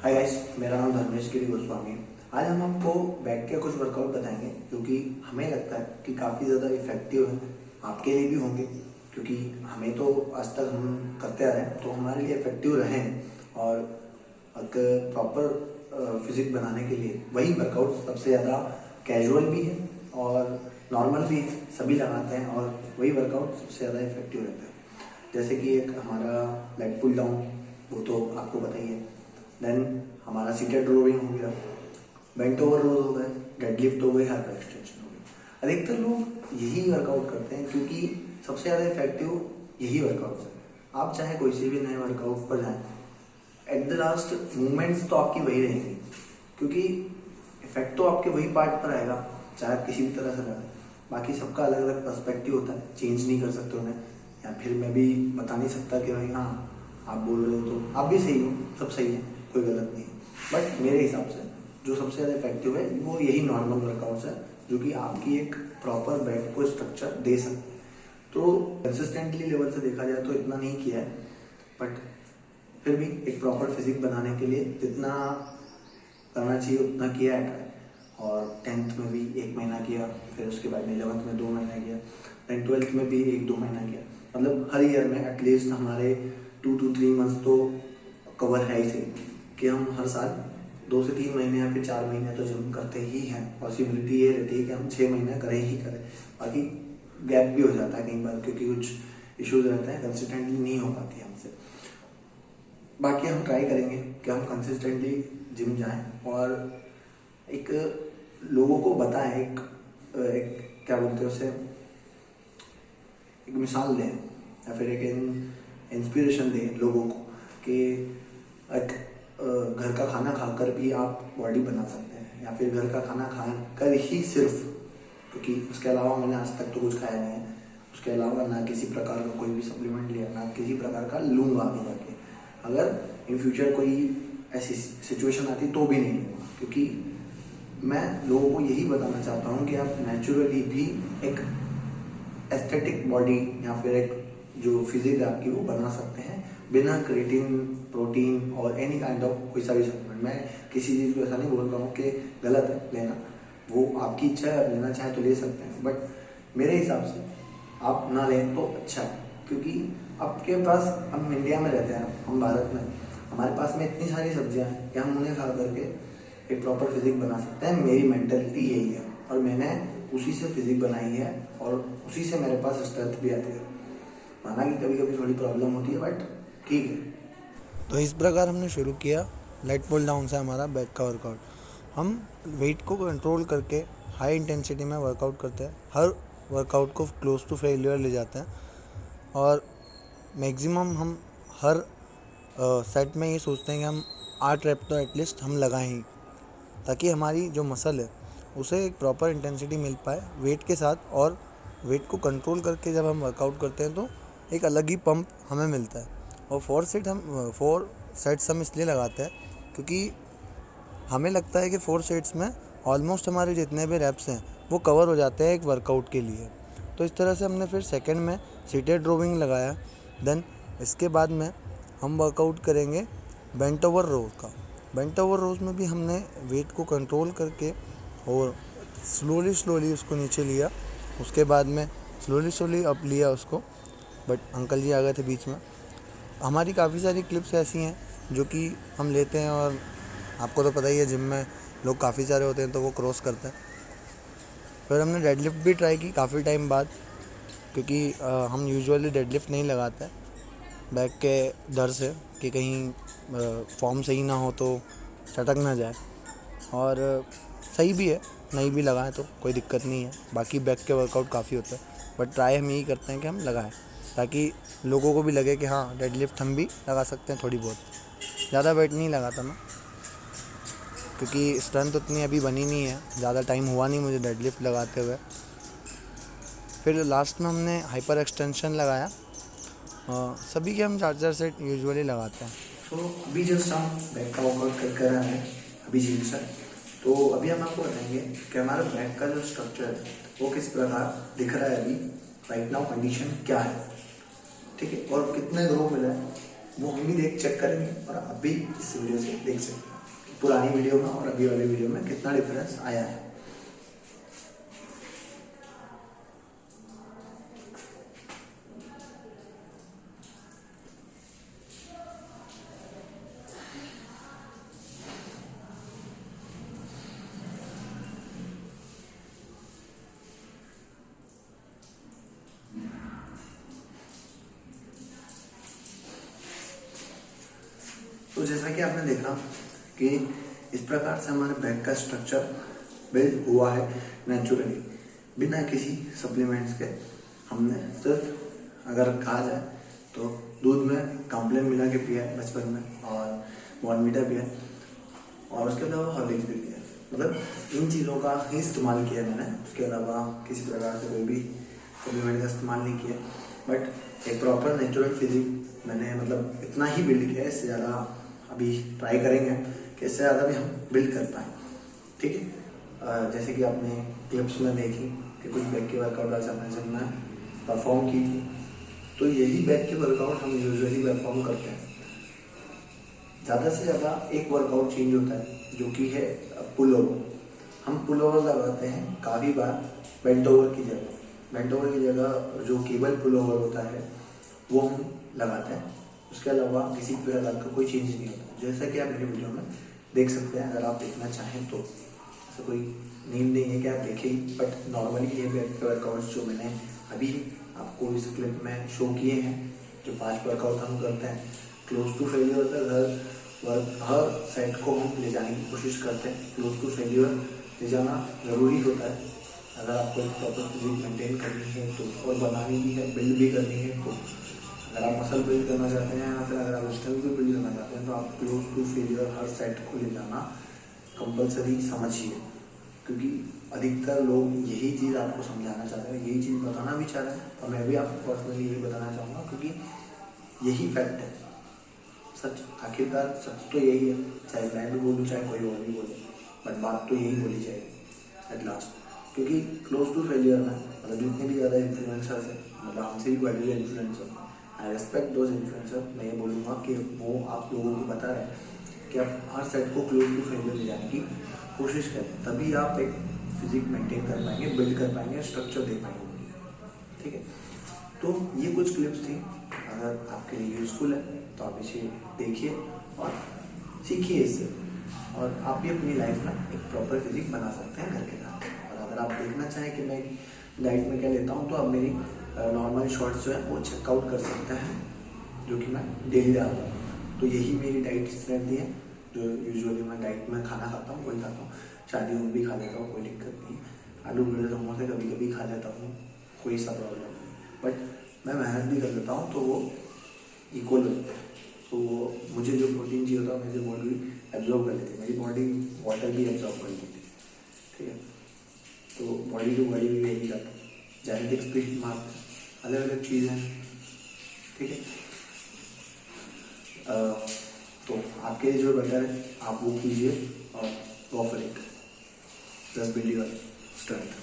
Hi guys, मेरा नाम धर्मेश गिरी गोस्वामी है। आज हम आपको बैक के कुछ वर्कआउट बताएंगे क्योंकि हमें लगता है कि काफ़ी ज़्यादा इफेक्टिव है। आपके लिए भी होंगे क्योंकि हमें तो आज तक हम करते आ रहे हैं तो हमारे लिए इफेक्टिव रहे हैं। और एक प्रॉपर फिजिक बनाने के लिए वही वर्कआउट सबसे ज़्यादा कैजुअल भी है और नॉर्मल भी है, सभी लगाते हैं और वही वर्कआउट सबसे ज़्यादा इफेक्टिव रहता है। जैसे कि एक हमारा लेग पुल डाउन, वो तो आपको पता ही है। देन हमारा सीटेड रोइंग हो गया, बेंट ओवर रोज हो गए, डेडलिफ्ट हो गई, हाइपर एक्सटेंशन हो गई। अधिकतर लोग यही वर्कआउट करते हैं क्योंकि सबसे ज़्यादा इफेक्टिव यही वर्कआउट है। आप चाहे कोई से भी नए वर्कआउट पर जाएं, एट द लास्ट मूवमेंट्स तो आपकी वही रहेंगी क्योंकि इफेक्ट तो आपके वही पार्ट पर आएगा, चाहे आप किसी भी तरह से लगाएं। बाकी सबका अलग अलग पर्सपेक्टिव होता है, चेंज नहीं कर सकते उन्हें, या फिर मैं भी बता नहीं सकता कि भाई हाँ आप बोल रहे हो तो आप भी सही हो, सब सही है, कोई गलत नहीं है। बट मेरे हिसाब से जो सबसे ज़्यादा इफेक्टिव है वो यही नॉर्मल वर्कआउट्स है जो कि आपकी एक प्रॉपर बैक को स्ट्रक्चर दे सकते हैं। तो कंसिस्टेंटली लेवल से देखा जाए तो इतना नहीं किया है, बट फिर भी एक प्रॉपर फिजिक बनाने के लिए जितना करना चाहिए उतना किया है ट्राई। और 10th में भी 1 महीना किया, फिर उसके बाद में 11th में 2 महीना किया, देन 12th में भी 1-2 महीना किया। मतलब हर ईयर में एटलीस्ट हमारे 2 to 3 मंथ्स तो कवर है ही सही कि हम हर साल 2 से 3 महीने या फिर 4 महीने तो जिम करते ही हैं। पॉसिबिलिटी ये रहती है कि हम 6 महीने करें ही करें, बाकी गैप भी हो जाता है कई बार क्योंकि कुछ इश्यूज रहते हैं, कंसिस्टेंटली नहीं हो पाती है हमसे। बाकी हम ट्राई करेंगे कि हम कंसिस्टेंटली जिम जाएं और एक लोगों को बताएं, एक क्या बोलते हैं उसे, एक मिसाल दें या फिर एक इंस्पिरेशन दें लोगों को कि एक घर का खाना खाकर भी आप बॉडी बना सकते हैं, या फिर घर का खाना खाकर ही सिर्फ, क्योंकि उसके अलावा मैंने आज तक तो कुछ खाया नहीं है, उसके अलावा ना किसी प्रकार का कोई भी सप्लीमेंट लिया, ना किसी प्रकार का लूँगा आगे जाके। अगर इन फ्यूचर कोई ऐसी सिचुएशन आती तो भी नहीं लूँगा, क्योंकि मैं लोगों को यही बताना चाहता हूँ कि आप नेचुरली भी एक एस्थेटिक बॉडी या फिर एक जो फिजिक आपकी वो बना सकते हैं बिना क्रिएटिन, प्रोटीन और एनी काइंड ऑफ कोई सा भी सप्लीमेंट। मैं किसी चीज़ को ऐसा नहीं बोल रहा हूँ कि गलत है लेना, वो आपकी इच्छा है, आप लेना चाहे तो ले सकते हैं, बट मेरे हिसाब से आप ना लें तो अच्छा है। क्योंकि आपके पास, हम इंडिया में रहते हैं, हम भारत में, हमारे पास में इतनी सारी सब्जियां हैं कि हम उन्हें खा करके एक प्रॉपर फिजिक बना सकते हैं। मेरी मेंटेलिटी यही है और मैंने उसी से फिजिक बनाई है और उसी से मेरे पास स्ट्रेंथ भी आती है। माना कि कभी कभी थोड़ी प्रॉब्लम होती है, बट ठीक है। तो इस प्रकार हमने शुरू किया लेग पुल डाउन से हमारा बैक का वर्कआउट। हम वेट को कंट्रोल करके हाई इंटेंसिटी में वर्कआउट करते हैं, हर वर्कआउट को क्लोज टू फेलियर ले जाते हैं और मैक्सिमम हम हर सेट में ये सोचते हैं कि हम 8 रैप तो एटलीस्ट हम लगाएं ही, ताकि हमारी जो मसल है उसे एक प्रॉपर इंटेंसिटी मिल पाए वेट के साथ। और वेट को कंट्रोल करके जब हम वर्कआउट करते हैं तो एक अलग ही पंप हमें मिलता है। और 4 सेट्स हम इसलिए लगाते हैं क्योंकि हमें लगता है कि 4 सेट्स में ऑलमोस्ट हमारे जितने भी रैप्स हैं वो कवर हो जाते हैं एक वर्कआउट के लिए। तो इस तरह से हमने फिर सेकंड में सीटेड रोइंग लगाया। देन इसके बाद में हम वर्कआउट करेंगे बेंट ओवर रोज का। बेंट ओवर रोज में भी हमने वेट को कंट्रोल करके और स्लोली उसको नीचे लिया, उसके बाद में स्लोली अप लिया उसको, बट अंकल जी आ गए थे बीच में। हमारी काफ़ी सारी क्लिप्स ऐसी हैं जो कि हम लेते हैं और आपको तो पता ही है जिम में लोग काफ़ी सारे होते हैं तो वो क्रॉस करते हैं। फिर हमने डेडलिफ्ट भी ट्राई की काफ़ी टाइम बाद, क्योंकि हम यूजुअली डेडलिफ्ट नहीं लगाते बैक के डर से कि कहीं फॉर्म सही ना हो तो चटक ना जाए। और सही भी है, नहीं भी लगाएं तो कोई दिक्कत नहीं है, बाकी बैक के वर्कआउट काफ़ी होते हैं, बट ट्राई हम यही करते हैं कि हम लगाएं ताकि लोगों को भी लगे कि हाँ डेडलिफ्ट हम भी लगा सकते हैं थोड़ी बहुत। ज़्यादा वेट नहीं लगाता मैं क्योंकि स्ट्रेंथ उतनी अभी बनी नहीं है, ज़्यादा टाइम हुआ नहीं मुझे डेडलिफ्ट लगाते हुए। फिर लास्ट में हमने हाइपर एक्सटेंशन लगाया। सभी के हम 4 सेट यूजुअली लगाते हैं। तो अभी जस्ट हम बैक का वर्कआउट कर रहे हैं अभी जिम से। तो अभी हम आपको बताएंगे कि हमारा बैक का जो स्ट्रक्चर है वो किस प्रकार दिख रहा है अभी, राइट नाउ कंडीशन क्या है, ठीक है, और कितने ग्रो मिला है वो हम भी चेक करेंगे और आप भी इस वीडियो से देख सकते हैं। पुरानी वीडियो में और अभी वाली वीडियो में कितना डिफरेंस आया है। तो जैसा कि आपने देखा कि इस प्रकार से हमारे बैक का स्ट्रक्चर बिल्ड हुआ है नेचुरली, बिना किसी सप्लीमेंट्स के। हमने सिर्फ अगर कहा जाए तो दूध में कॉम्प्लेन मिला के पिया है बचपन में, और बॉर्नवीटा पिया है, और उसके अलावा हॉर्लिक्स भी पिया है। मतलब इन चीज़ों का ही इस्तेमाल किया मैंने, उसके अलावा किसी प्रकार से कोई भी सप्लीमेंट का इस्तेमाल नहीं किया। बट एक प्रॉपर नेचुरल फिजिक मैंने मतलब इतना ही बिल्ड किया है। इससे ज़्यादा अभी ट्राई करेंगे कि इससे ज़्यादा भी हम बिल्ड कर पाएँ, ठीक है। जैसे कि आपने क्लिप्स में देखी कि कुछ बैक के वर्कआउट आज हमने जब मैं परफॉर्म की थी, तो यही बैक के वर्कआउट हम यूजुअली परफॉर्म करते हैं। ज़्यादा से ज़्यादा एक वर्कआउट चेंज होता है जो कि है पुल ओवर। हम पुल ओवर लगाते हैं काफ़ी बार बेंट ओवर की जगह। बेंट ओवर की जगह जो केबल पुल ओवर होता है वो हम लगाते हैं। उसके अलावा किसी प्रकार का कोई चेंज नहीं होता, जैसा कि आप मेरी वीडियो में देख सकते हैं। अगर आप देखना चाहें तो ऐसा कोई नीड नहीं है कि आप देखें, बट नॉर्मली ये बैक के वर्कआउट्स जो मैंने अभी आपको इस क्लिप में शो किए हैं, जो 5 वर्कआउट हम करते हैं, क्लोज टू फेलियर तक हर सेट को हम ले जाने की कोशिश करते हैं। क्लोज टू फेलियर ले जाना ज़रूरी होता है अगर आपको एक प्रॉपर फिजिक मेंटेन करनी है तो, और बनानी भी है, बिल्ड भी करनी है तो। अगर आप मसल बिल्ड करना चाहते हैं या फिर अगर आप स्ट्रेंथ भी बिल्ड करना चाहते हैं तो आप क्लोज टू फेलियर हर सेट को ले जाना कंपलसरी समझिए, क्योंकि अधिकतर लोग यही चीज़ आपको समझाना चाहते हैं, यही चीज़ बताना भी चाह रहे हैं, और मैं भी आपको पर्सनली यही बताना चाहूँगा, क्योंकि यही फैक्ट है। सच आखिरकार सच तो यही है, चाहे मैं भी बोलूँ चाहे कोई और भी बोले, बट बात तो यही बोली जाएगी एट लास्ट। क्योंकि क्लोज टू फेलियर में मतलब जितने भी ज़्यादा इन्फ्लुएंसर्स हैं, मतलब हमसे भी बड़े हुए influencer, I respect those influencer. मैं ये बोलूँगा कि वो आप लोगों को बता रहे हैं कि आप हर सेट को क्लोज टू फेलियर ले जाने की कोशिश करें, तभी आप एक फिजिक मेंटेन कर पाएंगे, बिल्ड कर पाएंगे, स्ट्रक्चर दे पाएंगे, ठीक है। तो ये कुछ क्लिप्स थी, अगर आपके लिए यूज़फुल है तो आप इसे देखिए और सीखिए इससे, और आप भी अपनी लाइफ में एक प्रॉपर फिजिक बना सकते हैं घर के साथ। और अगर आप देखना चाहें कि मैं डाइट में क्या लेता हूँ, तो आप मेरी नॉर्मल शॉर्ट्स जो है वो चेकआउट कर सकते हैं, जो कि मैं डेली डालता हूँ। तो यही मेरी डाइट रहती है, जो यूजुअली मैं डाइट में खाना खाता हूँ, वही खाता हूँ। शादियों में भी खा लेता हूँ, कोई दिक्कत नहीं। आलू बड़े समोसे कभी कभी खा लेता हूँ, कोई सा प्रॉब्लम नहीं। बट मैं मेहनत भी कर लेता हूँ, तो वो इक्वल होता है। तो मुझे जो प्रोटीन चाहिए होता है मेरी बॉडी एब्जॉर्ब कर लेती है, मेरी बॉडी वाटर भी एब्जॉर्ब कर लेती है, ठीक है। तो बॉडी टू बॉडी भी यही करता है, जेनेटिक्स पे मार्क अलग अलग चीज़ हैं, ठीक है। तो आपके लिए जो बेटर है आप वो कीजिए और go for it, just build your strength.